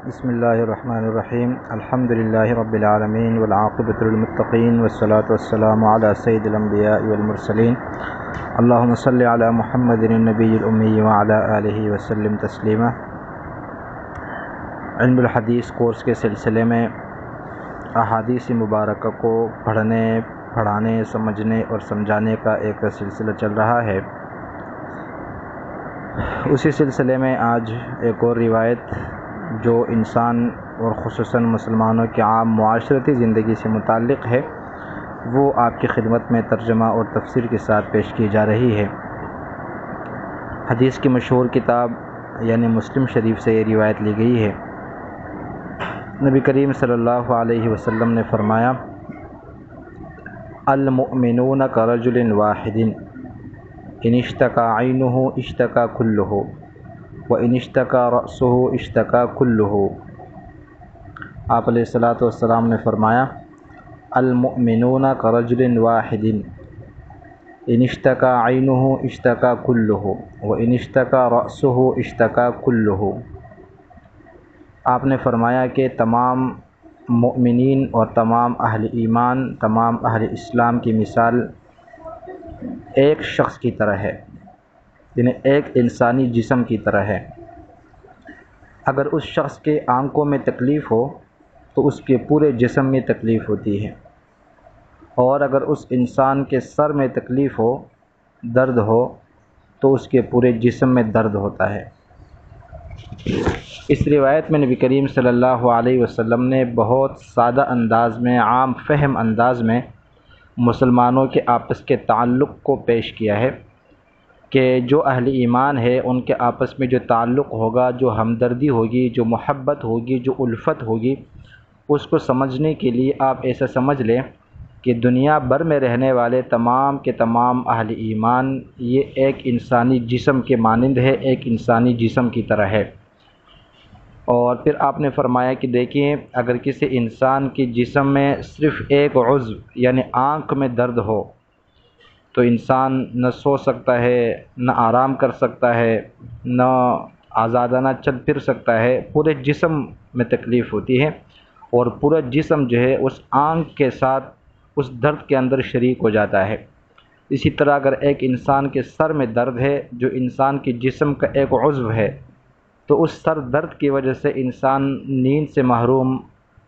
بسم اللہ الرحمن الرحیم الحمد للہ رب العالمین والعاقبۃ للمتقین والصلاة والسلام علی سید الانبیاء والمرسلین اللہم صلی علی محمد النبی الامی وعلی آلہ وسلم تسلیما۔ علم الحدیث کورس کے سلسلے میں احادیث مبارکہ کو پڑھنے، پڑھانے، سمجھنے اور سمجھانے کا ایک سلسلہ چل رہا ہے۔ اسی سلسلے میں آج ایک اور روایت جو انسان اور خصوصاً مسلمانوں کے عام معاشرتی زندگی سے متعلق ہے، وہ آپ کی خدمت میں ترجمہ اور تفسیر کے ساتھ پیش کی جا رہی ہے۔ حدیث کی مشہور کتاب یعنی مسلم شریف سے یہ روایت لی گئی ہے۔ نبی کریم صلی اللہ علیہ وسلم نے فرمایا: المؤمنون کرجل واحد ان اشتکا عینہ اشتکا کلہ وَإِنِ اشْتَكَى رَأْسُهُ اشْتَكَى كُلُّهُ۔ آپ علیہ الصلاۃ والسلام نے فرمایا: المؤمنون کرجل واحد ان اشتکا عینہ اشتکا کلہ وَإِنِ اشْتَكَى رَأْسُهُ اشْتَكَى كُلُّهُ۔ آپ نے فرمایا کہ تمام مؤمنین اور تمام اہل ایمان، تمام اہل اسلام کی مثال ایک شخص کی طرح ہے، یعنی ایک انسانی جسم کی طرح ہے۔ اگر اس شخص کے آنکھوں میں تکلیف ہو تو اس کے پورے جسم میں تکلیف ہوتی ہے، اور اگر اس انسان کے سر میں تکلیف ہو، درد ہو، تو اس کے پورے جسم میں درد ہوتا ہے۔ اس روایت میں نبی کریم صلی اللہ علیہ وسلم نے بہت سادہ انداز میں، عام فہم انداز میں مسلمانوں کے آپس کے تعلق کو پیش کیا ہے کہ جو اہل ایمان ہے ان کے آپس میں جو تعلق ہوگا، جو ہمدردی ہوگی، جو محبت ہوگی، جو الفت ہوگی، اس کو سمجھنے کے لیے آپ ایسا سمجھ لیں کہ دنیا بھر میں رہنے والے تمام کے تمام اہل ایمان یہ ایک انسانی جسم کے مانند ہے، ایک انسانی جسم کی طرح ہے۔ اور پھر آپ نے فرمایا کہ دیکھیں، اگر کسی انسان کی جسم میں صرف ایک عضو یعنی آنکھ میں درد ہو تو انسان نہ سو سکتا ہے، نہ آرام کر سکتا ہے، نہ آزادانہ چل پھر سکتا ہے، پورے جسم میں تکلیف ہوتی ہے، اور پورا جسم جو ہے اس آنکھ کے ساتھ اس درد کے اندر شریک ہو جاتا ہے۔ اسی طرح اگر ایک انسان کے سر میں درد ہے جو انسان کے جسم کا ایک عضو ہے، تو اس سر درد کی وجہ سے انسان نیند سے محروم،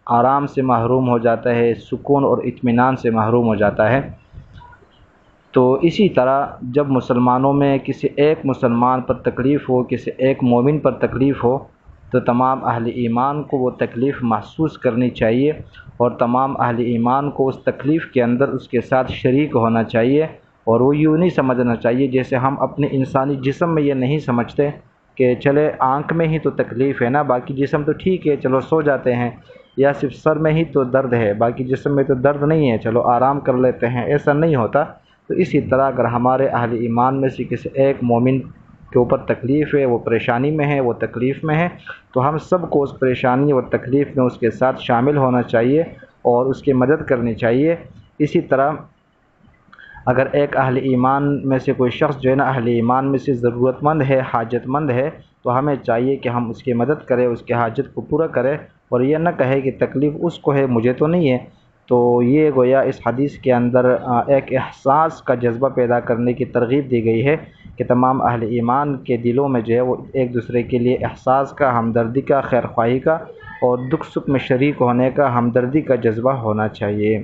آرام سے محروم ہو جاتا ہے، سکون اور اطمینان سے محروم ہو جاتا ہے۔ تو اسی طرح جب مسلمانوں میں کسی ایک مسلمان پر تکلیف ہو، کسی ایک مومن پر تکلیف ہو، تو تمام اہل ایمان کو وہ تکلیف محسوس کرنی چاہیے، اور تمام اہل ایمان کو اس تکلیف کے اندر اس کے ساتھ شریک ہونا چاہیے، اور وہ یوں نہیں سمجھنا چاہیے جیسے ہم اپنے انسانی جسم میں یہ نہیں سمجھتے کہ چلے آنکھ میں ہی تو تکلیف ہے نا، باقی جسم تو ٹھیک ہے، چلو سو جاتے ہیں، یا صرف سر میں ہی تو درد ہے، باقی جسم میں تو درد نہیں ہے، چلو آرام کر لیتے ہیں، ایسا نہیں ہوتا۔ تو اسی طرح اگر ہمارے اہل ایمان میں سے کسی ایک مومن کے اوپر تکلیف ہے، وہ پریشانی میں ہے، وہ تکلیف میں ہے، تو ہم سب کو اس پریشانی اور تکلیف میں اس کے ساتھ شامل ہونا چاہیے اور اس کی مدد کرنی چاہیے۔ اسی طرح اگر ایک اہل ایمان میں سے کوئی شخص جو ہے نا اہل ایمان میں سے ضرورت مند ہے، حاجت مند ہے، تو ہمیں چاہیے کہ ہم اس کی مدد کریں، اس کے حاجت کو پورا کریں، اور یہ نہ کہے کہ تکلیف اس کو ہے، مجھے تو نہیں ہے۔ تو یہ گویا اس حدیث کے اندر ایک احساس کا جذبہ پیدا کرنے کی ترغیب دی گئی ہے کہ تمام اہل ایمان کے دلوں میں جو ہے وہ ایک دوسرے کے لیے احساس کا، ہمدردی کا، خیر خواہی کا اور دکھ سکھ میں شریک ہونے کا، ہمدردی کا جذبہ ہونا چاہیے۔